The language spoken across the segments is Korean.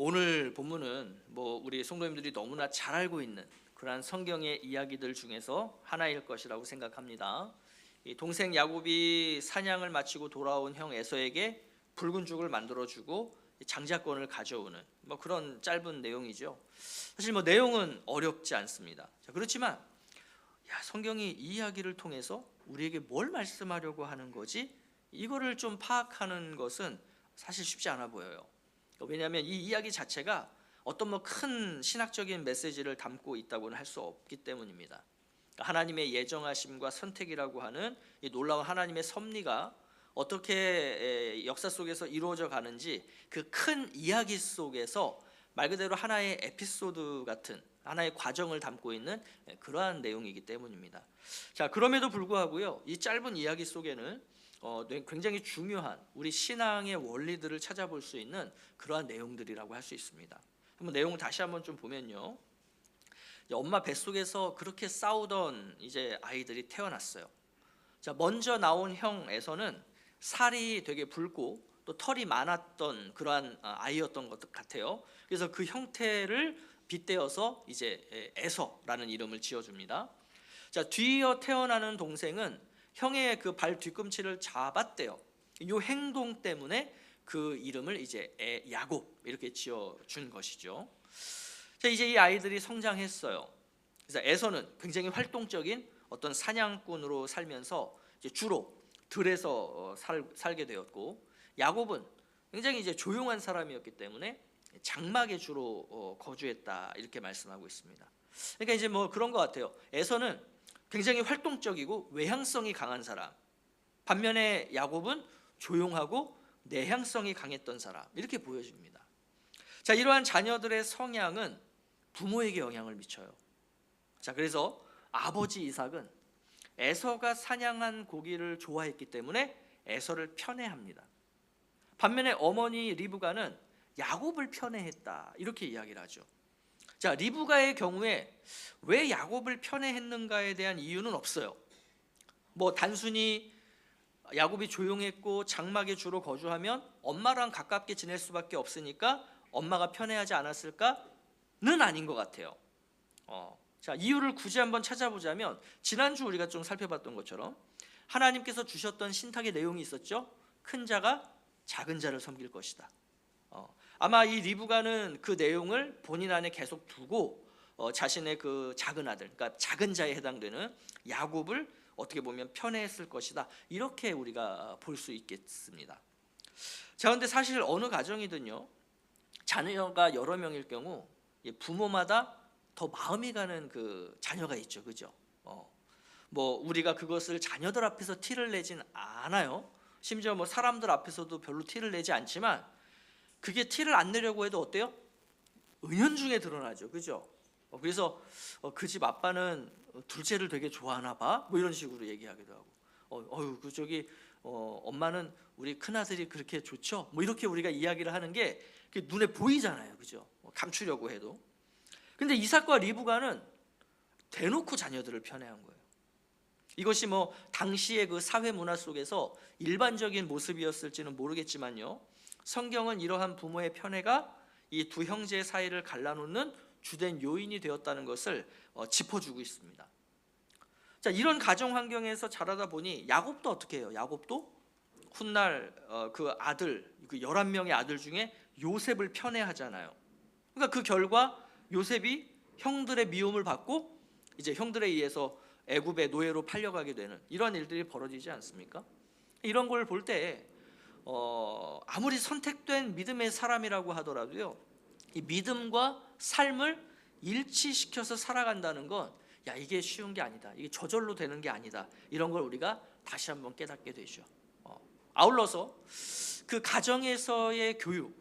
오늘 본문은 우리 성도님들이 너무나 잘 알고 있는 그러한 성경의 이야기들 중에서 하나일 것이라고 생각합니다. 이 동생 야곱이 사냥을 마치고 돌아온 형 에서에게 붉은 죽을 만들어주고 장자권을 가져오는 그런 짧은 내용이죠. 사실 내용은 어렵지 않습니다. 그렇지만 성경이 이 이야기를 통해서 우리에게 뭘 말씀하려고 하는 거지? 이거를 좀 파악하는 것은 사실 쉽지 않아 보여요. 왜냐하면 이 이야기 자체가 어떤 큰 신학적인 메시지를 담고 있다고는 할 수 없기 때문입니다. 하나님의 예정하심과 선택이라고 하는 이 놀라운 하나님의 섭리가 어떻게 역사 속에서 이루어져 가는지 그 큰 이야기 속에서 말 그대로 하나의 에피소드 같은 하나의 과정을 담고 있는 그러한 내용이기 때문입니다. 자, 그럼에도 불구하고요, 이 짧은 이야기 속에는 굉장히 중요한 우리 신앙의 원리들을 찾아볼 수 있는 그러한 내용들이라고 할 수 있습니다. 한번 내용을 다시 한번 좀 보면요, 엄마 뱃속에서 그렇게 싸우던 이제 아이들이 태어났어요. 자, 먼저 나온 형에서는 살이 되게 붉고 또 털이 많았던 그러한 아이였던 것 같아요. 그래서 그 형태를 빗대어서 이제 에서라는 이름을 지어줍니다. 자, 뒤이어 태어나는 동생은 형의 그 발 뒤꿈치를 잡았대요. 이 행동 때문에 그 이름을 이제 야곱 이렇게 지어준 것이죠. 자, 이제 이 아이들이 성장했어요. 그래서 에서는 굉장히 활동적인 어떤 사냥꾼으로 살면서 이제 주로 들에서 살게 되었고, 야곱은 굉장히 이제 조용한 사람이었기 때문에 장막에 주로 거주했다 이렇게 말씀하고 있습니다. 그러니까 이제 그런 것 같아요. 에서는 굉장히 활동적이고 외향성이 강한 사람, 반면에 야곱은 조용하고 내향성이 강했던 사람, 이렇게 보여집니다. 자, 이러한 자녀들의 성향은 부모에게 영향을 미쳐요. 자, 그래서 아버지 이삭은 에서가 사냥한 고기를 좋아했기 때문에 에서를 편애합니다. 반면에 어머니 리브가는 야곱을 편애했다 이렇게 이야기를 하죠. 자, 리브가의 경우에 왜 야곱을 편애했는가에 대한 이유는 없어요. 단순히 야곱이 조용했고 장막에 주로 거주하면 엄마랑 가깝게 지낼 수밖에 없으니까 엄마가 편애하지 않았을까는 아닌 것 같아요. 자, 이유를 굳이 한번 찾아보자면 지난주 우리가 좀 살펴봤던 것처럼 하나님께서 주셨던 신탁의 내용이 있었죠. 큰 자가 작은 자를 섬길 것이다. 아마 이 리브가는 그 내용을 본인 안에 계속 두고 자신의 그 작은 아들, 그러니까 작은 자에 해당되는 야곱을 어떻게 보면 편애했을 것이다, 이렇게 우리가 볼 수 있겠습니다. 자, 그런데 사실 어느 가정이든요, 자녀가 여러 명일 경우 부모마다 더 마음이 가는 그 자녀가 있죠, 그죠? 우리가 그것을 자녀들 앞에서 티를 내진 않아요. 심지어 사람들 앞에서도 별로 티를 내지 않지만 그게 티를 안 내려고 해도 어때요? 은연중에 드러나죠, 그죠? 그래서 그 집 아빠는 둘째를 되게 좋아하나 봐, 이런 식으로 얘기하기도 하고, 엄마는 우리 큰 아들이 그렇게 좋죠, 이렇게 우리가 이야기를 하는 게 눈에 보이잖아요, 그죠? 감추려고 해도. 근데 이삭과 리브가는 대놓고 자녀들을 편애한 거예요. 이것이 당시의 그 사회 문화 속에서 일반적인 모습이었을지는 모르겠지만요, 성경은 이러한 부모의 편애가 이 두 형제의 사이를 갈라놓는 주된 요인이 되었다는 것을 짚어주고 있습니다. 자, 이런 가정 환경에서 자라다 보니 야곱도 어떻게 해요? 야곱도 훗날 그 아들, 그 11명의 아들 중에 요셉을 편애하잖아요. 그러니까 그 결과 요셉이 형들의 미움을 받고 이제 형들에 의해서 애굽의 노예로 팔려가게 되는 이런 일들이 벌어지지 않습니까? 이런 걸 볼 때 아무리 선택된 믿음의 사람이라고 하더라도요, 이 믿음과 삶을 일치시켜서 살아간다는 건 이게 쉬운 게 아니다, 이게 저절로 되는 게 아니다, 이런 걸 우리가 다시 한번 깨닫게 되죠. 아울러서 그 가정에서의 교육,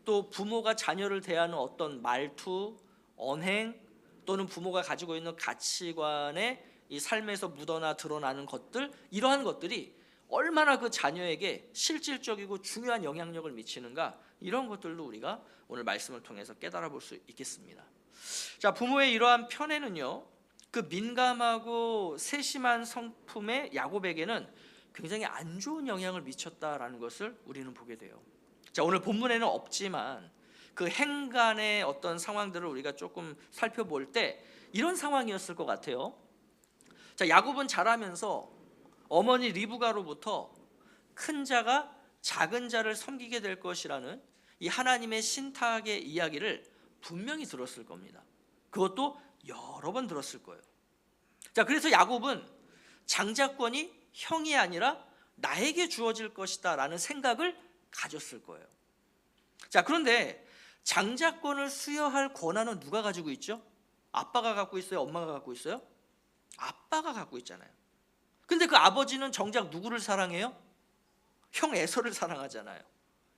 또 부모가 자녀를 대하는 어떤 말투, 언행, 또는 부모가 가지고 있는 가치관의 이 삶에서 묻어나 드러나는 것들, 이러한 것들이 얼마나 그 자녀에게 실질적이고 중요한 영향력을 미치는가, 이런 것들도 우리가 오늘 말씀을 통해서 깨달아 볼 수 있겠습니다. 자, 부모의 이러한 편애는요, 그 민감하고 세심한 성품의 야곱에게는 굉장히 안 좋은 영향을 미쳤다라는 것을 우리는 보게 돼요. 자, 오늘 본문에는 없지만 그 행간의 어떤 상황들을 우리가 조금 살펴볼 때 이런 상황이었을 것 같아요. 자, 야곱은 자라면서 어머니 리브가로부터 큰 자가 작은 자를 섬기게 될 것이라는 이 하나님의 신탁의 이야기를 분명히 들었을 겁니다. 그것도 여러 번 들었을 거예요. 자, 그래서 야곱은 장자권이 형이 아니라 나에게 주어질 것이다 라는 생각을 가졌을 거예요. 자, 그런데 장자권을 수여할 권한은 누가 가지고 있죠? 아빠가 갖고 있어요? 엄마가 갖고 있어요? 아빠가 갖고 있잖아요. 근데 그 아버지는 정작 누구를 사랑해요? 형 에서를 사랑하잖아요.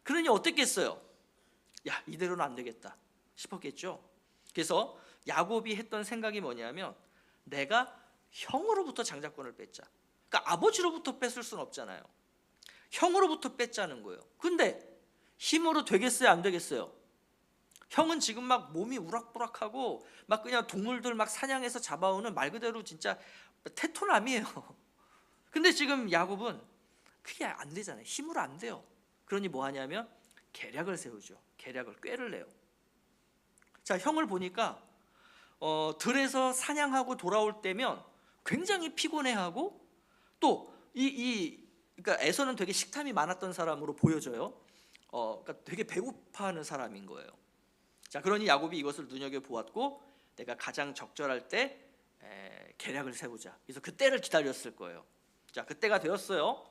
그러니 어땠겠어요? 야, 이대로는 안 되겠다 싶었겠죠. 그래서 야곱이 했던 생각이 뭐냐면 내가 형으로부터 장자권을 뺏자. 그러니까 아버지로부터 뺏을 수는 없잖아요. 형으로부터 뺏자는 거예요. 근데 힘으로 되겠어요? 안 되겠어요? 형은 지금 막 몸이 우락부락하고 막 그냥 동물들 막 사냥해서 잡아오는 말 그대로 진짜 테토남이에요. 근데 지금 야곱은 그게 안 되잖아요. 힘으로 안 돼요. 그러니 뭐 하냐면 계략을 세우죠. 계략을 꾀를 내요. 자, 형을 보니까 들에서 사냥하고 돌아올 때면 굉장히 피곤해하고 또 그러니까 에서는 되게 식탐이 많았던 사람으로 보여져요. 그러니까 되게 배고파하는 사람인 거예요. 자, 그러니 야곱이 이것을 눈여겨 보았고 내가 가장 적절할 때 계략을 세우자. 그래서 그 때를 기다렸을 거예요. 자, 그때가 되었어요.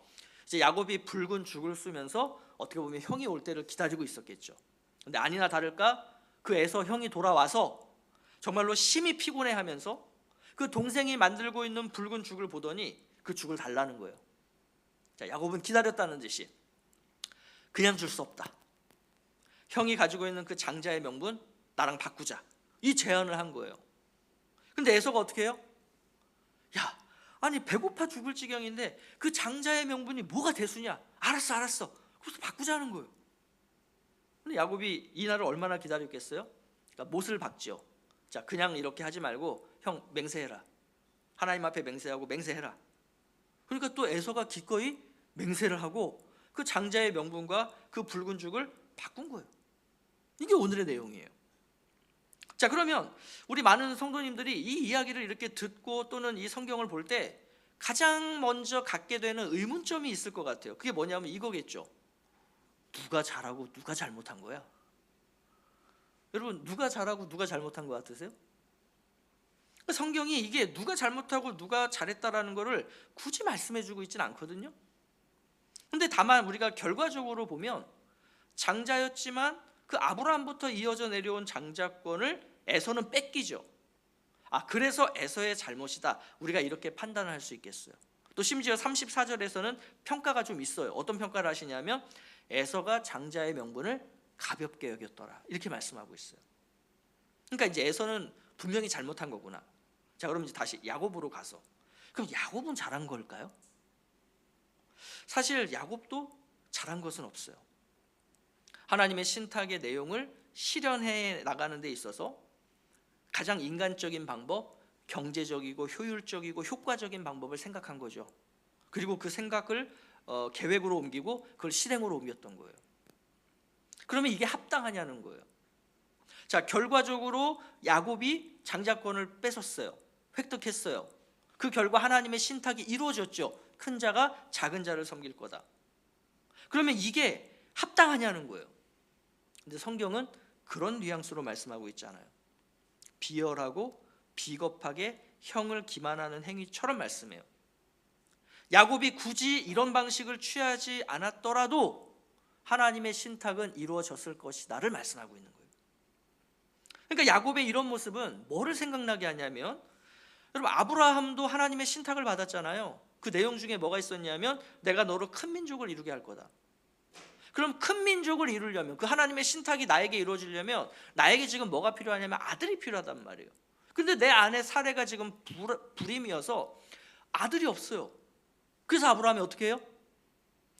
이제 야곱이 붉은 죽을 쓰면서 어떻게 보면 형이 올 때를 기다리고 있었겠죠. 근데 아니나 다를까 그 에서 형이 돌아와서 정말로 심히 피곤해하면서 그 동생이 만들고 있는 붉은 죽을 보더니 그 죽을 달라는 거예요. 자, 야곱은 기다렸다는 듯이 그냥 줄 수 없다. 형이 가지고 있는 그 장자의 명분 나랑 바꾸자. 이 제안을 한 거예요. 근데 에서가 어떻게 해요? 야, 아니 배고파 죽을 지경인데 그 장자의 명분이 뭐가 대수냐? 알았어. 그래서 바꾸자는 거예요. 근데 야곱이 이 날을 얼마나 기다렸겠어요? 그러니까 못을 박죠. 자, 그냥 이렇게 하지 말고 형 맹세해라. 하나님 앞에 맹세하고 맹세해라. 그러니까 또 에서가 기꺼이 맹세를 하고 그 장자의 명분과 그 붉은 죽을 바꾼 거예요. 이게 오늘의 내용이에요. 자, 그러면 우리 많은 성도님들이 이 이야기를 이렇게 듣고 또는 이 성경을 볼 때 가장 먼저 갖게 되는 의문점이 있을 것 같아요. 그게 뭐냐면 이거겠죠. 누가 잘하고 누가 잘못한 거야? 여러분, 누가 잘하고 누가 잘못한 것 같으세요? 성경이 이게 누가 잘못하고 누가 잘했다라는 거를 굳이 말씀해주고 있지는 않거든요. 근데 다만 우리가 결과적으로 보면 장자였지만 그 아브라함부터 이어져 내려온 장자권을 에서는 뺏기죠. 그래서 에서의 잘못이다. 우리가 이렇게 판단을 할 수 있겠어요. 또 심지어 34절에서는 평가가 좀 있어요. 어떤 평가를 하시냐면 에서가 장자의 명분을 가볍게 여겼더라. 이렇게 말씀하고 있어요. 그러니까 이제 에서는 분명히 잘못한 거구나. 자, 그럼 이제 다시 야곱으로 가서 그럼 야곱은 잘한 걸까요? 사실 야곱도 잘한 것은 없어요. 하나님의 신탁의 내용을 실현해 나가는 데 있어서 가장 인간적인 방법, 경제적이고 효율적이고 효과적인 방법을 생각한 거죠. 그리고 그 생각을 계획으로 옮기고 그걸 실행으로 옮겼던 거예요. 그러면 이게 합당하냐는 거예요. 자, 결과적으로 야곱이 장자권을 뺏었어요. 획득했어요. 그 결과 하나님의 신탁이 이루어졌죠. 큰 자가 작은 자를 섬길 거다. 그러면 이게 합당하냐는 거예요. 근데 성경은 그런 뉘앙스로 말씀하고 있잖아요. 비열하고 비겁하게 형을 기만하는 행위처럼 말씀해요. 야곱이 굳이 이런 방식을 취하지 않았더라도 하나님의 신탁은 이루어졌을 것이다를 말씀하고 있는 거예요. 그러니까 야곱의 이런 모습은 뭐를 생각나게 하냐면, 여러분 아브라함도 하나님의 신탁을 받았잖아요. 그 내용 중에 뭐가 있었냐면 내가 너로 큰 민족을 이루게 할 거다. 그럼 큰 민족을 이루려면, 그 하나님의 신탁이 나에게 이루어지려면 나에게 지금 뭐가 필요하냐면 아들이 필요하단 말이에요. 근데 내 아내 사레가 지금 불임이어서 아들이 없어요. 그래서 아브라함이 어떻게 해요?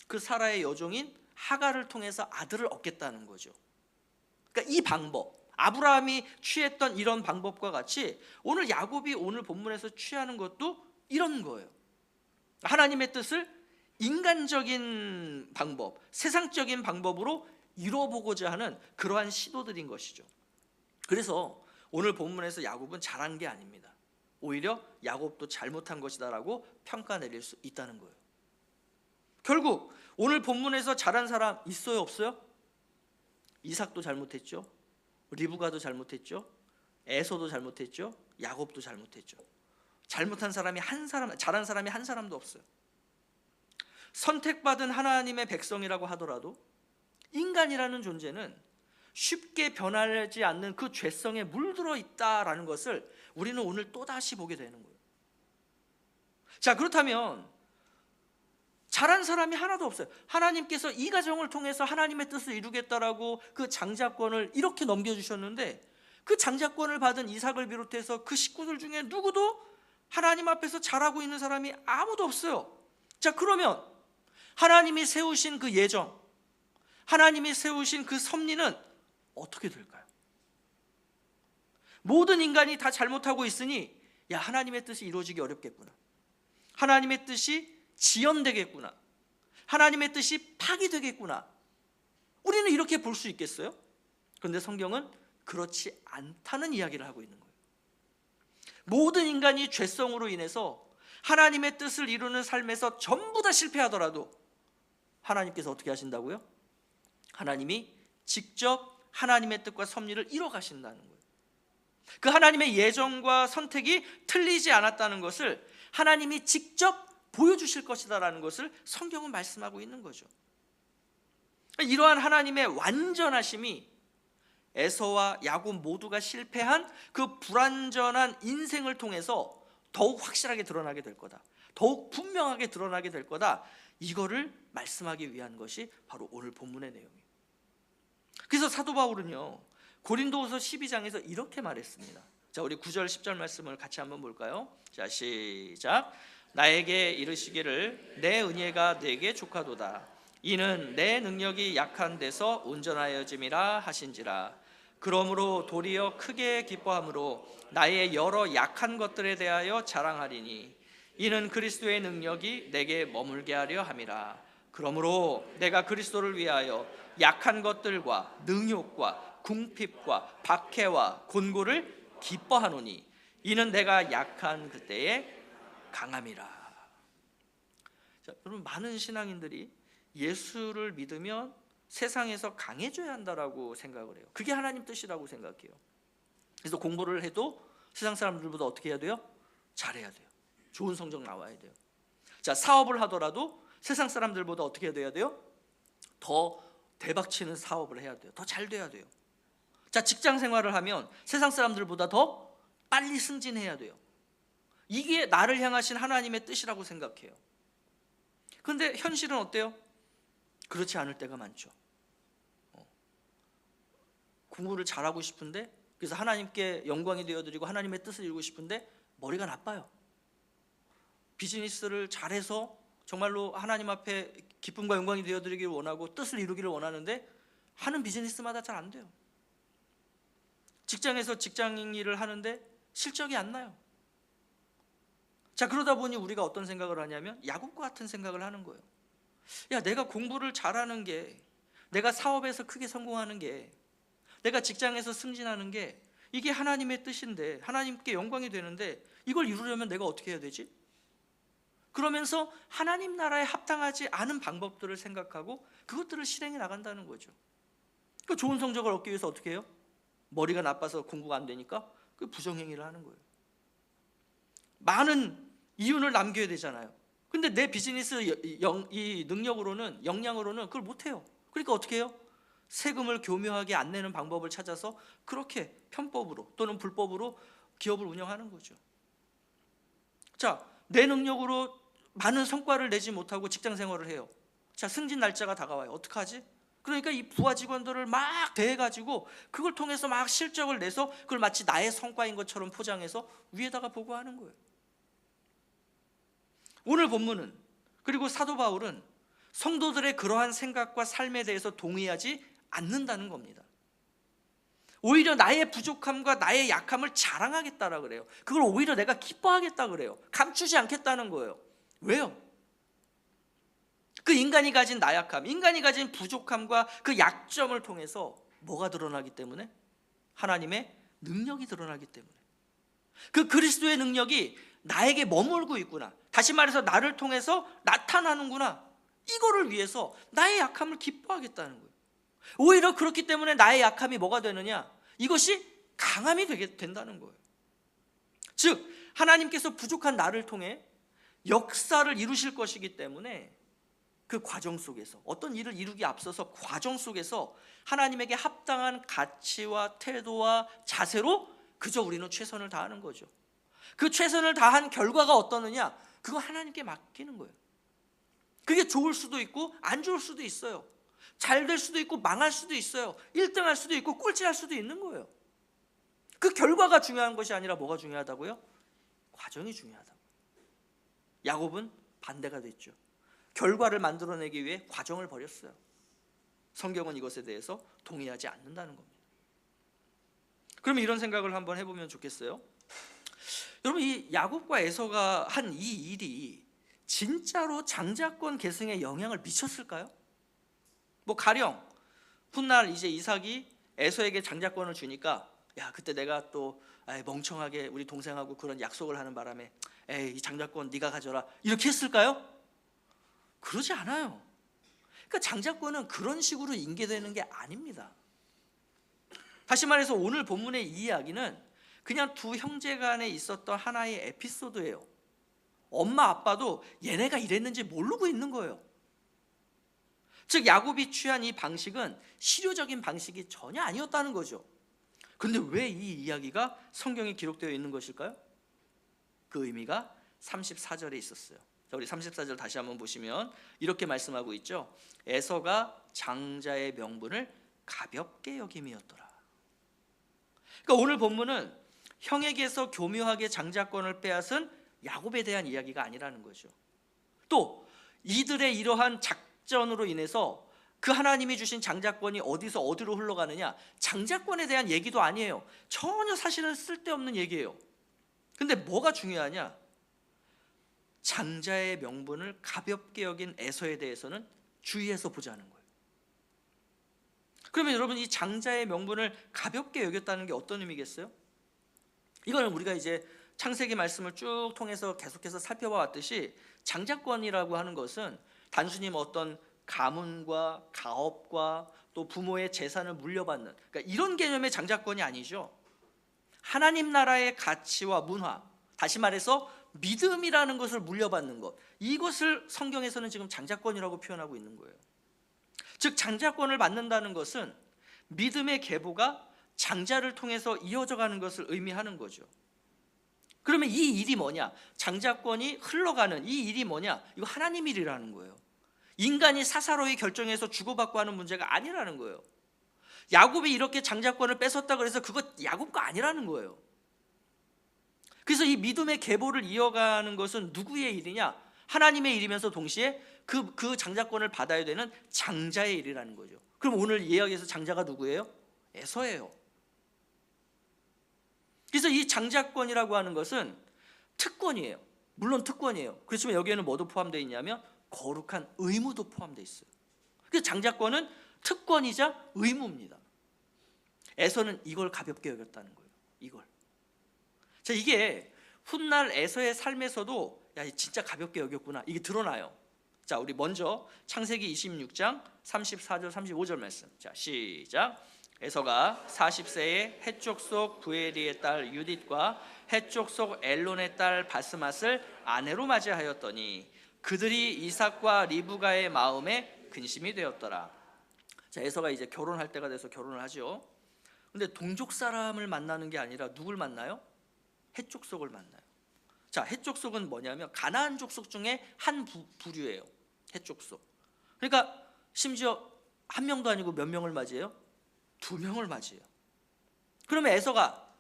그 사라의 여종인 하갈을 통해서 아들을 얻겠다는 거죠. 그러니까 이 방법, 아브라함이 취했던 이런 방법과 같이 오늘 야곱이 오늘 본문에서 취하는 것도 이런 거예요. 하나님의 뜻을 인간적인 방법, 세상적인 방법으로 이뤄보고자 하는 그러한 시도들인 것이죠. 그래서 오늘 본문에서 야곱은 잘한 게 아닙니다. 오히려 야곱도 잘못한 것이다라고 평가 내릴 수 있다는 거예요. 결국 오늘 본문에서 잘한 사람 있어요, 없어요? 이삭도 잘못했죠. 리브가도 잘못했죠. 에서도 잘못했죠. 야곱도 잘못했죠. 잘못한 사람이 한 사람, 잘한 사람이 한 사람도 없어요. 선택받은 하나님의 백성이라고 하더라도 인간이라는 존재는 쉽게 변하지 않는 그 죄성에 물들어 있다라는 것을 우리는 오늘 또다시 보게 되는 거예요. 자, 그렇다면 잘한 사람이 하나도 없어요. 하나님께서 이 가정을 통해서 하나님의 뜻을 이루겠다라고 그 장자권을 이렇게 넘겨주셨는데, 그 장자권을 받은 이삭을 비롯해서 그 식구들 중에 누구도 하나님 앞에서 잘하고 있는 사람이 아무도 없어요. 자, 그러면 하나님이 세우신 그 예정, 하나님이 세우신 그 섭리는 어떻게 될까요? 모든 인간이 다 잘못하고 있으니 야, 하나님의 뜻이 이루어지기 어렵겠구나, 하나님의 뜻이 지연되겠구나, 하나님의 뜻이 파기되겠구나, 우리는 이렇게 볼 수 있겠어요? 그런데 성경은 그렇지 않다는 이야기를 하고 있는 거예요. 모든 인간이 죄성으로 인해서 하나님의 뜻을 이루는 삶에서 전부 다 실패하더라도 하나님께서 어떻게 하신다고요? 하나님이 직접 하나님의 뜻과 섭리를 이뤄 가신다는 거예요. 그 하나님의 예정과 선택이 틀리지 않았다는 것을 하나님이 직접 보여주실 것이다라는 것을 성경은 말씀하고 있는 거죠. 이러한 하나님의 완전하심이 에서와 야곱 모두가 실패한 그 불완전한 인생을 통해서 더욱 확실하게 드러나게 될 거다, 더욱 분명하게 드러나게 될 거다, 이거를 말씀하기 위한 것이 바로 오늘 본문의 내용이에요. 그래서 사도 바울은요, 고린도후서 12장에서 이렇게 말했습니다. 자, 우리 9절 10절 말씀을 같이 한번 볼까요? 자, 시작. 나에게 이르시기를 내 은혜가 내게 족하도다. 이는 내 능력이 약한 데서 온전하여짐이라 하신지라. 그러므로 도리어 크게 기뻐함으로 나의 여러 약한 것들에 대하여 자랑하리니 이는 그리스도의 능력이 내게 머물게 하려 함이라. 그러므로 내가 그리스도를 위하여 약한 것들과 능욕과 궁핍과 박해와 곤고를 기뻐하노니 이는 내가 약한 그때에 강함이라. 자, 여러분, 많은 신앙인들이 예수를 믿으면 세상에서 강해져야 한다라고 생각을 해요. 그게 하나님 뜻이라고 생각해요. 그래서 공부를 해도 세상 사람들보다 어떻게 해야 돼요? 잘해야 돼요. 좋은 성적 나와야 돼요. 자, 사업을 하더라도 세상 사람들보다 어떻게 돼야 돼요? 더 대박치는 사업을 해야 돼요. 더 잘 돼야 돼요. 자, 직장 생활을 하면 세상 사람들보다 더 빨리 승진해야 돼요. 이게 나를 향하신 하나님의 뜻이라고 생각해요. 그런데 현실은 어때요? 그렇지 않을 때가 많죠. 공부를 잘하고 싶은데, 그래서 하나님께 영광이 되어드리고 하나님의 뜻을 이루고 싶은데 머리가 나빠요. 비즈니스를 잘해서 정말로 하나님 앞에 기쁨과 영광이 되어드리기를 원하고 뜻을 이루기를 원하는데 하는 비즈니스마다 잘 안 돼요. 직장에서 직장 일을 하는데 실적이 안 나요. 자, 그러다 보니 우리가 어떤 생각을 하냐면 야곱과 같은 생각을 하는 거예요. 야, 내가 공부를 잘하는 게, 내가 사업에서 크게 성공하는 게, 내가 직장에서 승진하는 게 이게 하나님의 뜻인데, 하나님께 영광이 되는데 이걸 이루려면 내가 어떻게 해야 되지? 그러면서 하나님 나라에 합당하지 않은 방법들을 생각하고 그것들을 실행해 나간다는 거죠. 그 좋은 성적을 얻기 위해서 어떻게 해요? 머리가 나빠서 공부가 안 되니까 그 부정행위를 하는 거예요. 많은 이윤을 남겨야 되잖아요. 근데 내 비즈니스 이 능력으로는, 역량으로는 그걸 못해요. 그러니까 어떻게 해요? 세금을 교묘하게 안 내는 방법을 찾아서 그렇게 편법으로 또는 불법으로 기업을 운영하는 거죠. 자, 내 능력으로 많은 성과를 내지 못하고 직장 생활을 해요. 자, 승진 날짜가 다가와요. 어떡하지? 그러니까 이 부하 직원들을 막 대해가지고 그걸 통해서 막 실적을 내서 그걸 마치 나의 성과인 것처럼 포장해서 위에다가 보고하는 거예요. 오늘 본문은, 그리고 사도 바울은 성도들의 그러한 생각과 삶에 대해서 동의하지 않는다는 겁니다. 오히려 나의 부족함과 나의 약함을 자랑하겠다라 그래요. 그걸 오히려 내가 기뻐하겠다 그래요. 감추지 않겠다는 거예요. 왜요? 그 인간이 가진 나약함, 인간이 가진 부족함과 그 약점을 통해서 뭐가 드러나기 때문에? 하나님의 능력이 드러나기 때문에. 그 그리스도의 능력이 나에게 머물고 있구나, 다시 말해서 나를 통해서 나타나는구나, 이거를 위해서 나의 약함을 기뻐하겠다는 거예요. 오히려 그렇기 때문에 나의 약함이 뭐가 되느냐? 이것이 강함이 된다는 거예요. 즉 하나님께서 부족한 나를 통해 역사를 이루실 것이기 때문에 그 과정 속에서, 어떤 일을 이루기 앞서서 과정 속에서 하나님에게 합당한 가치와 태도와 자세로 그저 우리는 최선을 다하는 거죠. 그 최선을 다한 결과가 어떠느냐? 그거 하나님께 맡기는 거예요. 그게 좋을 수도 있고 안 좋을 수도 있어요. 잘 될 수도 있고 망할 수도 있어요. 1등 할 수도 있고 꼴찌할 수도 있는 거예요. 그 결과가 중요한 것이 아니라 뭐가 중요하다고요? 과정이 중요하다고. 야곱은 반대가 됐죠. 결과를 만들어내기 위해 과정을 버렸어요. 성경은 이것에 대해서 동의하지 않는다는 겁니다. 그러면 이런 생각을 한번 해보면 좋겠어요. 여러분, 이 야곱과 에서가 한 이 일이 진짜로 장자권 계승에 영향을 미쳤을까요? 뭐 가령 훗날 이제 이삭이 에서에게 장자권을 주니까, 야, 그때 내가 또 멍청하게 우리 동생하고 그런 약속을 하는 바람에 이 장자권 네가 가져라, 이렇게 했을까요? 그러지 않아요. 그러니까 장자권은 그런 식으로 인계되는 게 아닙니다. 다시 말해서 오늘 본문의 이 이야기는 그냥 두 형제 간에 있었던 하나의 에피소드예요. 엄마 아빠도 얘네가 이랬는지 모르고 있는 거예요. 즉 야곱이 취한 이 방식은 실효적인 방식이 전혀 아니었다는 거죠. 그런데 왜 이 이야기가 성경에 기록되어 있는 것일까요? 그 의미가 34절에 있었어요. 자, 우리 34절 다시 한번 보시면 이렇게 말씀하고 있죠. 에서가 장자의 명분을 가볍게 여김이었더라. 그러니까 오늘 본문은 형에게서 교묘하게 장자권을 빼앗은 야곱에 대한 이야기가 아니라는 거죠. 또 이들의 이러한 작전으로 인해서 그 하나님이 주신 장자권이 어디서 어디로 흘러가느냐, 장자권에 대한 얘기도 아니에요. 전혀 사실은 쓸데없는 얘기예요. 근데 뭐가 중요하냐? 장자의 명분을 가볍게 여긴 에서에 대해서는 주의해서 보자는 거예요. 그러면 여러분, 이 장자의 명분을 가볍게 여겼다는 게 어떤 의미겠어요? 이거는 우리가 이제 창세기 말씀을 쭉 통해서 계속해서 살펴봐 왔듯이 장자권이라고 하는 것은 단순히 뭐 어떤 가문과 가업과 또 부모의 재산을 물려받는, 그러니까 이런 개념의 장자권이 아니죠. 하나님 나라의 가치와 문화, 다시 말해서 믿음이라는 것을 물려받는 것, 이것을 성경에서는 지금 장자권이라고 표현하고 있는 거예요. 즉 장자권을 받는다는 것은 믿음의 계보가 장자를 통해서 이어져 가는 것을 의미하는 거죠. 그러면 이 일이 뭐냐? 장자권이 흘러가는 이 일이 뭐냐? 이거 하나님 일이라는 거예요. 인간이 사사로이 결정해서 주고받고 하는 문제가 아니라는 거예요. 야곱이 이렇게 장자권을 뺏었다 그래서 그거 야곱 거 아니라는 거예요. 그래서 이 믿음의 계보를 이어가는 것은 누구의 일이냐? 하나님의 일이면서 동시에 그 장자권을 받아야 되는 장자의 일이라는 거죠. 그럼 오늘 이야기에서 장자가 누구예요? 에서예요. 그래서 이 장자권이라고 하는 것은 특권이에요. 물론 특권이에요. 그렇지만 여기에는 뭐도 포함되어 있냐면 거룩한 의무도 포함되어 있어요. 그래서 장자권은 특권이자 의무입니다. 에서는 이걸 가볍게 여겼다는 거예요. 이걸. 자, 이게 훗날 에서의 삶에서도 야, 진짜 가볍게 여겼구나, 이게 드러나요. 자, 우리 먼저 창세기 26장 34절 35절 말씀. 자, 시작. 에서가 40세에 해쪽 속 부에리의 딸 유딧과 해쪽 속 엘론의 딸 바스맛을 아내로 맞이하였더니 그들이 이삭과 리브가의 마음에 근심이 되었더라. 자, 에서가 이제 결혼할 때가 돼서 결혼을 하죠. 근데 동족 사람을 만나는 게 아니라 누굴 만나요? 해쪽 속을 만나요. 자, 해쪽 속은 뭐냐면 가나안 족속 중에 한 부류예요. 해쪽 속. 그러니까 심지어 한 명도 아니고 몇 명을 맞이해요? 2명을 맞이해요. 그러면 에서가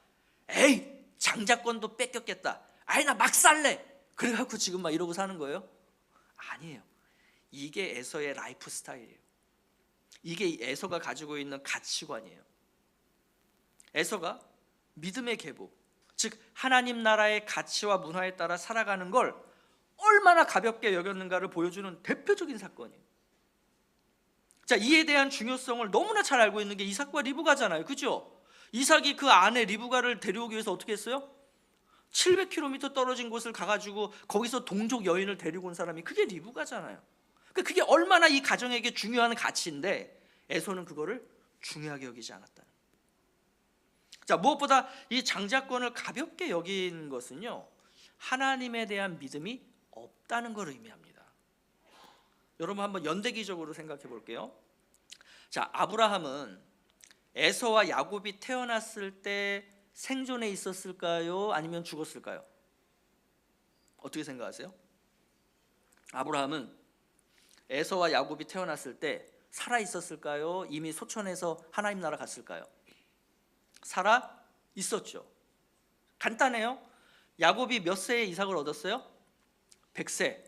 에이, 장자권도 뺏겼겠다, 아이 나 막 살래, 그래갖고 지금 막 이러고 사는 거예요? 아니에요. 이게 에서의 라이프 스타일이에요. 이게 에서가 가지고 있는 가치관이에요. 에서가 믿음의 계보, 즉 하나님 나라의 가치와 문화에 따라 살아가는 걸 얼마나 가볍게 여겼는가를 보여주는 대표적인 사건이에요. 자, 이에 대한 중요성을 너무나 잘 알고 있는 게 이삭과 리브가잖아요. 그죠? 이삭이 그 아내 리브가를 데려오기 위해서 어떻게 했어요? 700km 떨어진 곳을 가가지고 거기서 동족 여인을 데리고 온 사람이 그게 리브가잖아요. 그게 얼마나 이 가정에게 중요한 가치인데 에서는 그거를 중요하게 여기지 않았다는. 자, 무엇보다 이 장자권을 가볍게 여긴 것은요, 하나님에 대한 믿음이 없다는 걸 의미합니다. 여러분 한번 연대기적으로 생각해 볼게요. 자, 아브라함은 에서와 야곱이 태어났을 때 생존해 있었을까요? 아니면 죽었을까요? 어떻게 생각하세요? 아브라함은 에서와 야곱이 태어났을 때 살아 있었을까요? 이미 소천해서 하나님 나라 갔을까요? 살아 있었죠. 간단해요. 야곱이 몇 세에 이삭을 얻었어요? 100세.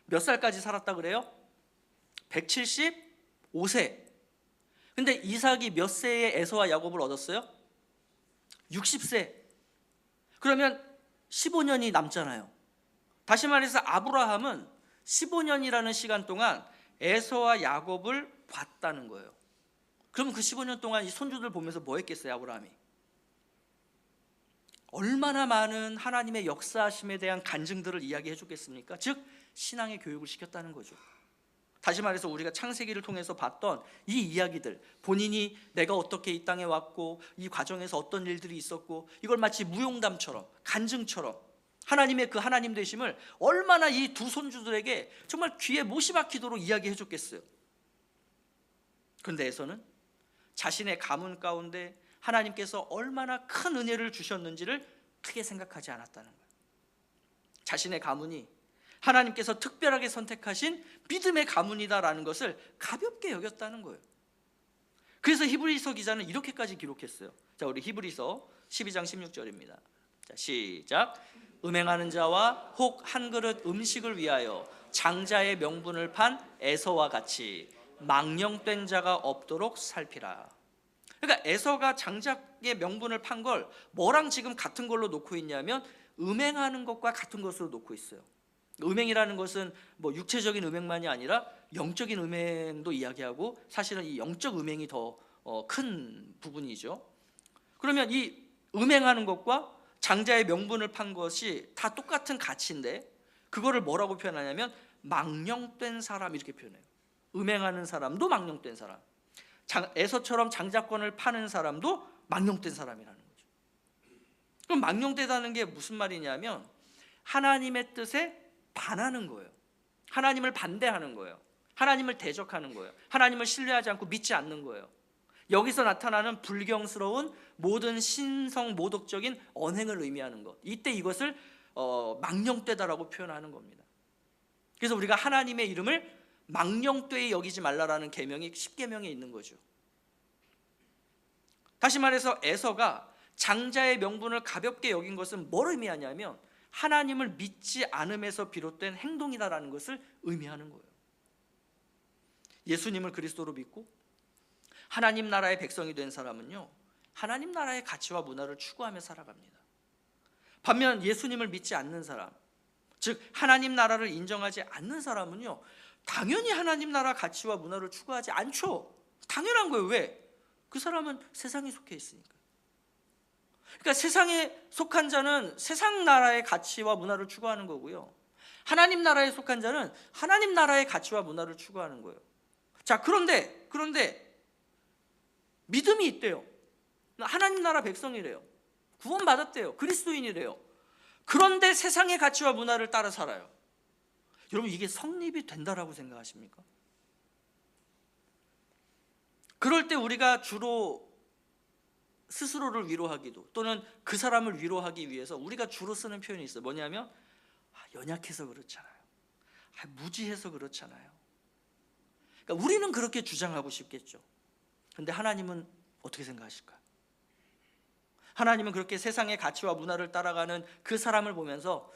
몇 살까지 살았다 그래요? 175세. 근데 이삭이 몇 세에 에서와 야곱을 얻었어요? 60세. 그러면 15년이 남잖아요. 다시 말해서 아브라함은 15년이라는 시간 동안 에서와 야곱을 봤다는 거예요. 그러면 그 15년 동안 이 손주들 보면서 뭐 했겠어요, 아브라함이? 얼마나 많은 하나님의 역사하심에 대한 간증들을 이야기해 줬겠습니까? 즉 신앙의 교육을 시켰다는 거죠. 다시 말해서 우리가 창세기를 통해서 봤던 이 이야기들, 본인이 내가 어떻게 이 땅에 왔고 이 과정에서 어떤 일들이 있었고, 이걸 마치 무용담처럼 간증처럼 하나님의 그 하나님 되심을 얼마나 이 두 손주들에게 정말 귀에 못이 박히도록 이야기해 줬겠어요. 그런데 에서는 자신의 가문 가운데 하나님께서 얼마나 큰 은혜를 주셨는지를 크게 생각하지 않았다는 거예요. 자신의 가문이 하나님께서 특별하게 선택하신 믿음의 가문이다라는 것을 가볍게 여겼다는 거예요. 그래서 히브리서 기자는 이렇게까지 기록했어요. 자, 우리 히브리서 12장 16절입니다. 자, 시작. 음행하는 자와 혹 한 그릇 음식을 위하여 장자의 명분을 판 에서와 같이 망령된 자가 없도록 살피라. 그러니까 에서가 장자의 명분을 판 걸 뭐랑 지금 같은 걸로 놓고 있냐면 음행하는 것과 같은 것으로 놓고 있어요. 음행이라는 것은 뭐 육체적인 음행만이 아니라 영적인 음행도 이야기하고, 사실은 이 영적 음행이 더 큰 부분이죠. 그러면 이 음행하는 것과 장자의 명분을 판 것이 다 똑같은 가치인데 그거를 뭐라고 표현하냐면 망령된 사람, 이렇게 표현해요. 음행하는 사람도 망령된 사람, 에서처럼 장자권을 파는 사람도 망령된 사람이라는 거죠. 그럼 망령되다는 게 무슨 말이냐면 하나님의 뜻에 반하는 거예요. 하나님을 반대하는 거예요. 하나님을 대적하는 거예요. 하나님을 신뢰하지 않고 믿지 않는 거예요. 여기서 나타나는 불경스러운 모든 신성 모독적인 언행을 의미하는 것, 이때 이것을 망령되다라고 표현하는 겁니다. 그래서 우리가 하나님의 이름을 망령되이 여기지 말라라는 계명이 10계명에 있는 거죠. 다시 말해서 에서가 장자의 명분을 가볍게 여긴 것은 뭘 의미하냐면 하나님을 믿지 않음에서 비롯된 행동이다라는 것을 의미하는 거예요. 예수님을 그리스도로 믿고 하나님 나라의 백성이 된 사람은요, 하나님 나라의 가치와 문화를 추구하며 살아갑니다. 반면 예수님을 믿지 않는 사람, 즉 하나님 나라를 인정하지 않는 사람은요, 당연히 하나님 나라 가치와 문화를 추구하지 않죠. 당연한 거예요. 왜? 그 사람은 세상에 속해 있으니까. 그러니까 세상에 속한 자는 세상 나라의 가치와 문화를 추구하는 거고요, 하나님 나라에 속한 자는 하나님 나라의 가치와 문화를 추구하는 거예요. 자, 그런데 믿음이 있대요. 하나님 나라 백성이래요. 구원받았대요. 그리스도인이래요. 그런데 세상의 가치와 문화를 따라 살아요. 여러분, 이게 성립이 된다라고 생각하십니까? 그럴 때 우리가 주로 스스로를 위로하기도 또는 그 사람을 위로하기 위해서 우리가 주로 쓰는 표현이 있어요. 뭐냐면 연약해서 그렇잖아요. 무지해서 그렇잖아요. 그러니까 우리는 그렇게 주장하고 싶겠죠. 그런데 하나님은 어떻게 생각하실까요? 하나님은 그렇게 세상의 가치와 문화를 따라가는 그 사람을 보면서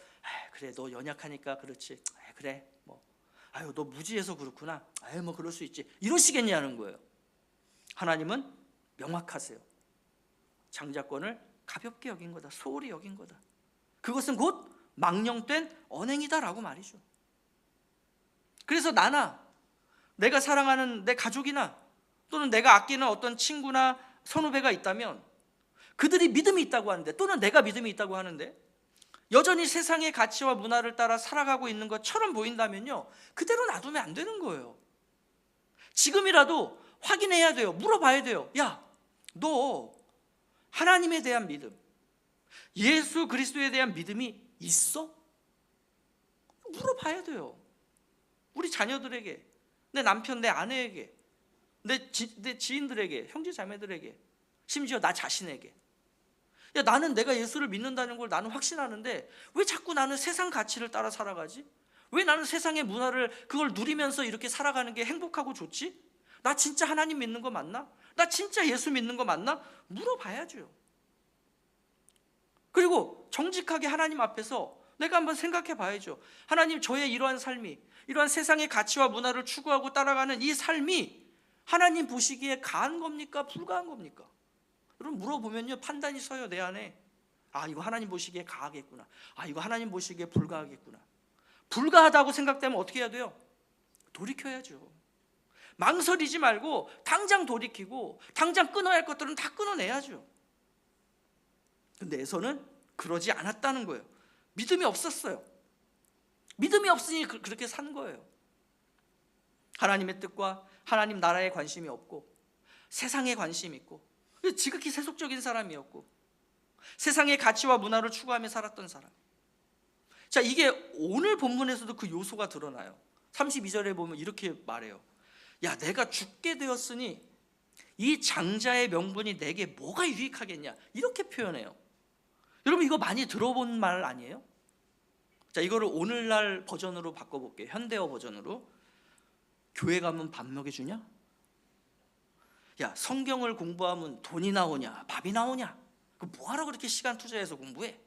그래, 너 연약하니까 그렇지, 그래, 뭐 아유 너 무지해서 그렇구나, 아유 뭐 그럴 수 있지, 이러시겠냐는 거예요. 하나님은 명확하세요. 장자권을 가볍게 여긴 거다, 소홀히 여긴 거다. 그것은 곧 망령된 언행이다라고 말이죠. 그래서 나나 내가 사랑하는 내 가족이나 또는 내가 아끼는 어떤 친구나 선후배가 있다면 그들이 믿음이 있다고 하는데 또는 내가 믿음이 있다고 하는데 여전히 세상의 가치와 문화를 따라 살아가고 있는 것처럼 보인다면요, 그대로 놔두면 안 되는 거예요. 지금이라도 확인해야 돼요. 물어봐야 돼요. 야, 너 하나님에 대한 믿음, 예수 그리스도에 대한 믿음이 있어? 물어봐야 돼요. 우리 자녀들에게, 내 남편, 내 아내에게, 내 지인들에게, 형제 자매들에게, 심지어 나 자신에게. 야, 나는 내가 예수를 믿는다는 걸 나는 확신하는데 왜 자꾸 나는 세상 가치를 따라 살아가지? 왜 나는 세상의 문화를 그걸 누리면서 이렇게 살아가는 게 행복하고 좋지? 나 진짜 하나님 믿는 거 맞나? 나 진짜 예수 믿는 거 맞나? 물어봐야죠. 그리고 정직하게 하나님 앞에서 내가 한번 생각해 봐야죠. 하나님, 저의 이러한 삶이, 이러한 세상의 가치와 문화를 추구하고 따라가는 이 삶이 하나님 보시기에 가한 겁니까? 불가한 겁니까? 여러분, 물어보면요, 판단이 서요, 내 안에. 아, 이거 하나님 보시기에 가하겠구나. 아, 이거 하나님 보시기에 불가하겠구나. 불가하다고 생각되면 어떻게 해야 돼요? 돌이켜야죠. 망설이지 말고 당장 돌이키고 당장 끊어야 할 것들은 다 끊어내야죠. 근데 에서는 그러지 않았다는 거예요. 믿음이 없었어요. 믿음이 없으니 그렇게 산 거예요. 하나님의 뜻과 하나님 나라에 관심이 없고 세상에 관심이 있고 지극히 세속적인 사람이었고 세상의 가치와 문화를 추구하며 살았던 사람. 자, 이게 오늘 본문에서도 그 요소가 드러나요. 32절에 보면 이렇게 말해요. 야, 내가 죽게 되었으니 이 장자의 명분이 내게 뭐가 유익하겠냐, 이렇게 표현해요. 여러분, 이거 많이 들어본 말 아니에요? 자, 이거를 오늘날 버전으로 바꿔볼게요. 현대어 버전으로. 교회 가면 밥 먹여주냐? 야, 성경을 공부하면 돈이 나오냐, 밥이 나오냐? 그 뭐하러 그렇게 시간 투자해서 공부해?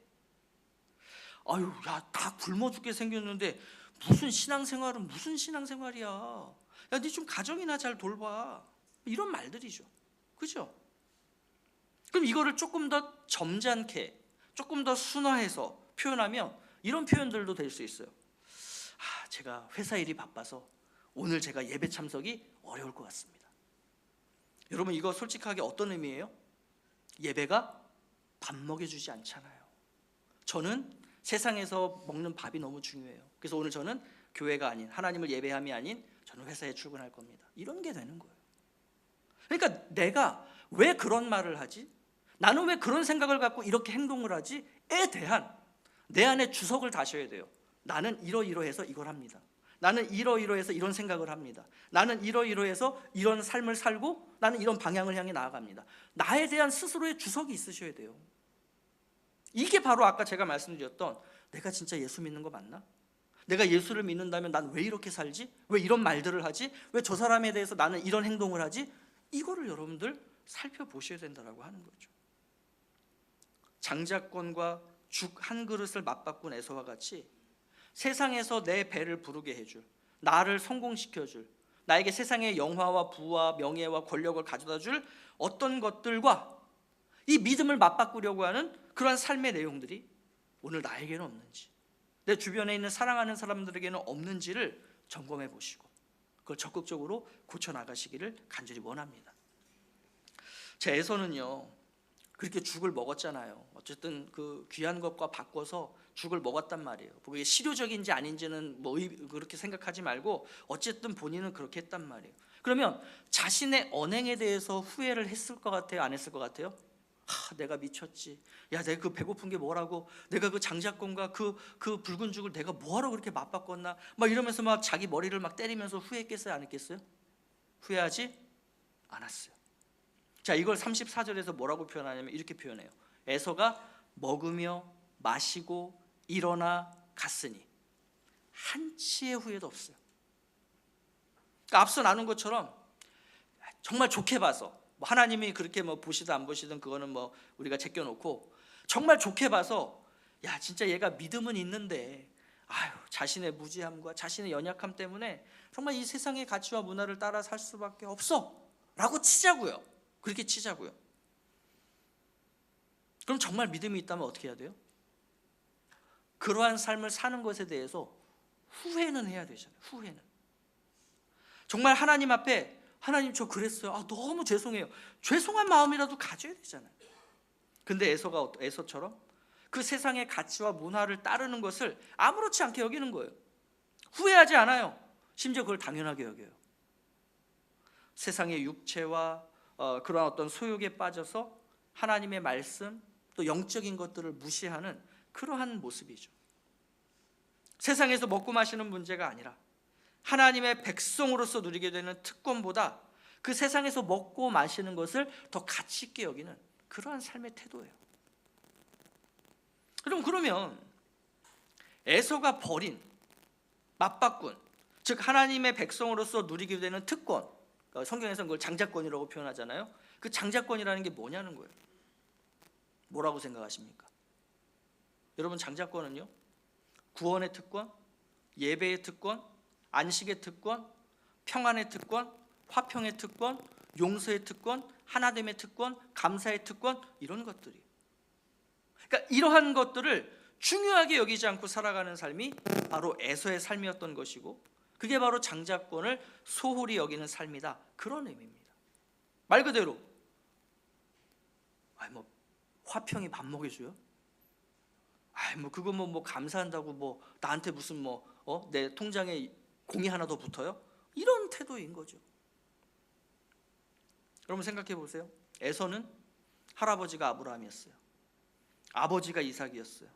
아유, 야, 다 굶어 죽게 생겼는데 무슨 신앙생활은 무슨 신앙생활이야? 야, 니 좀 가정이나 잘 돌봐. 이런 말들이죠. 그죠? 그럼 이거를 조금 더 점잖게, 조금 더 순화해서 표현하면 이런 표현들도 될 수 있어요. 아, 제가 회사 일이 바빠서 오늘 제가 예배 참석이 어려울 것 같습니다. 여러분, 이거 솔직하게 어떤 의미예요? 예배가 밥 먹여주지 않잖아요. 저는 세상에서 먹는 밥이 너무 중요해요. 그래서 오늘 저는 교회가 아닌, 하나님을 예배함이 아닌 저는 회사에 출근할 겁니다. 이런 게 되는 거예요. 그러니까 내가 왜 그런 말을 하지? 나는 왜 그런 생각을 갖고 이렇게 행동을 하지? 에 대한 내 안에 주석을 다셔야 돼요. 나는 이러이러해서 이걸 합니다. 나는 이러이러해서 이런 생각을 합니다. 나는 이러이러해서 이런 삶을 살고 나는 이런 방향을 향해 나아갑니다. 나에 대한 스스로의 주석이 있으셔야 돼요. 이게 바로 아까 제가 말씀드렸던 내가 진짜 예수 믿는 거 맞나? 내가 예수를 믿는다면 난 왜 이렇게 살지? 왜 이런 말들을 하지? 왜 저 사람에 대해서 나는 이런 행동을 하지? 이거를 여러분들 살펴보셔야 된다고 하는 거죠. 장자권과 죽 한 그릇을 맞바꾼 에서와 같이 세상에서 내 배를 부르게 해줄, 나를 성공시켜줄, 나에게 세상의 영화와 부와 명예와 권력을 가져다 줄 어떤 것들과 이 믿음을 맞바꾸려고 하는 그러한 삶의 내용들이 오늘 나에게는 없는지, 내 주변에 있는 사랑하는 사람들에게는 없는지를 점검해 보시고 그걸 적극적으로 고쳐나가시기를 간절히 원합니다. 제 에서는요, 그렇게 죽을 먹었잖아요. 어쨌든 그 귀한 것과 바꿔서 죽을 먹었단 말이에요. 그게 실효적인지 아닌지는 뭐 그렇게 생각하지 말고 어쨌든 본인은 그렇게 했단 말이에요. 그러면 자신의 언행에 대해서 후회를 했을 것 같아요? 안 했을 것 같아요? 내가 미쳤지. 야, 내가 그 배고픈 게 뭐라고? 내가 그 장자권과 그 붉은 죽을 내가 뭐하러 그렇게 맞바꿨나? 막 이러면서 막 자기 머리를 막 때리면서 후회했겠어요? 안 했겠어요? 후회하지 않았어요. 자, 이걸 34절에서 뭐라고 표현하냐면 이렇게 표현해요. 에서가 먹으며 마시고 일어나 갔으니 한치의 후회도 없어요. 그러니까 앞서 나눈 것처럼 정말 좋게 봐서 뭐 하나님이 그렇게 뭐 보시든 안 보시든 그거는 뭐 우리가 제껴놓고 정말 좋게 봐서 야, 진짜 얘가 믿음은 있는데 아유, 자신의 무지함과 자신의 연약함 때문에 정말 이 세상의 가치와 문화를 따라 살 수밖에 없어 라고 치자고요. 그렇게 치자고요. 그럼 정말 믿음이 있다면 어떻게 해야 돼요? 그러한 삶을 사는 것에 대해서 후회는 해야 되잖아요. 후회는. 정말 하나님 앞에 하나님 저 그랬어요. 너무 죄송해요. 죄송한 마음이라도 가져야 되잖아요. 근데 에서처럼 그 세상의 가치와 문화를 따르는 것을 아무렇지 않게 여기는 거예요. 후회하지 않아요. 심지어 그걸 당연하게 여겨요. 세상의 육체와 그런 어떤 소욕에 빠져서 하나님의 말씀 또 영적인 것들을 무시하는 그러한 모습이죠. 세상에서 먹고 마시는 문제가 아니라 하나님의 백성으로서 누리게 되는 특권보다 그 세상에서 먹고 마시는 것을 더 가치 있게 여기는 그러한 삶의 태도예요. 그러면 에서가 버린 맞바꾼, 즉 하나님의 백성으로서 누리게 되는 특권, 성경에서는 그걸 장자권이라고 표현하잖아요. 그 장자권이라는 게 뭐냐는 거예요. 뭐라고 생각하십니까? 여러분, 장자권은요, 구원의 특권, 예배의 특권, 안식의 특권, 평안의 특권, 화평의 특권, 용서의 특권, 하나됨의 특권, 감사의 특권, 이런 것들이, 그러니까 이러한 것들을 중요하게 여기지 않고 살아가는 삶이 바로 에서의 삶이었던 것이고, 그게 바로 장자권을 소홀히 여기는 삶이다, 그런 의미입니다. 말 그대로 화평이 밥 먹여줘요? 그거 감사한다고 나한테 무슨 내 통장에 공이 하나 더 붙어요? 이런 태도인 거죠. 여러분 생각해 보세요. 에서는 할아버지가 아브라함이었어요. 아버지가 이삭이었어요.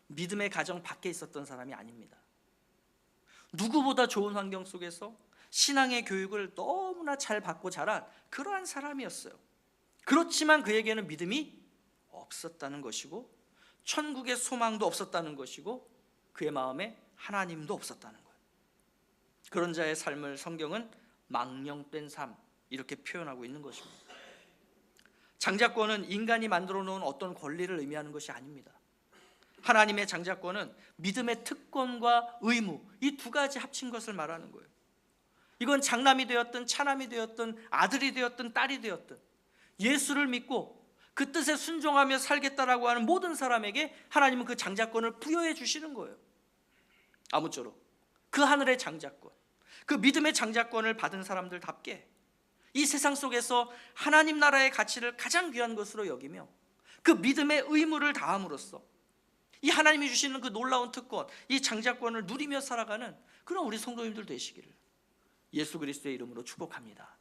믿음의 가정 밖에 있었던 사람이 아닙니다. 누구보다 좋은 환경 속에서 신앙의 교육을 너무나 잘 받고 자란 그러한 사람이었어요. 그렇지만 그에게는 믿음이 없었다는 것이고, 천국의 소망도 없었다는 것이고, 그의 마음에 하나님도 없었다는 거예요. 그런 자의 삶을 성경은 망령된 삶, 이렇게 표현하고 있는 것입니다. 장자권은 인간이 만들어 놓은 어떤 권리를 의미하는 것이 아닙니다. 하나님의 장자권은 믿음의 특권과 의무, 이 두 가지 합친 것을 말하는 거예요. 이건 장남이 되었든 차남이 되었든 아들이 되었든 딸이 되었든 예수를 믿고 그 뜻에 순종하며 살겠다라고 하는 모든 사람에게 하나님은 그 장자권을 부여해 주시는 거예요. 아무쪼록 그 하늘의 장자권, 그 믿음의 장자권을 받은 사람들답게 이 세상 속에서 하나님 나라의 가치를 가장 귀한 것으로 여기며 그 믿음의 의무를 다함으로써 이 하나님이 주시는 그 놀라운 특권, 이 장자권을 누리며 살아가는 그런 우리 성도님들 되시기를 예수 그리스도의 이름으로 축복합니다.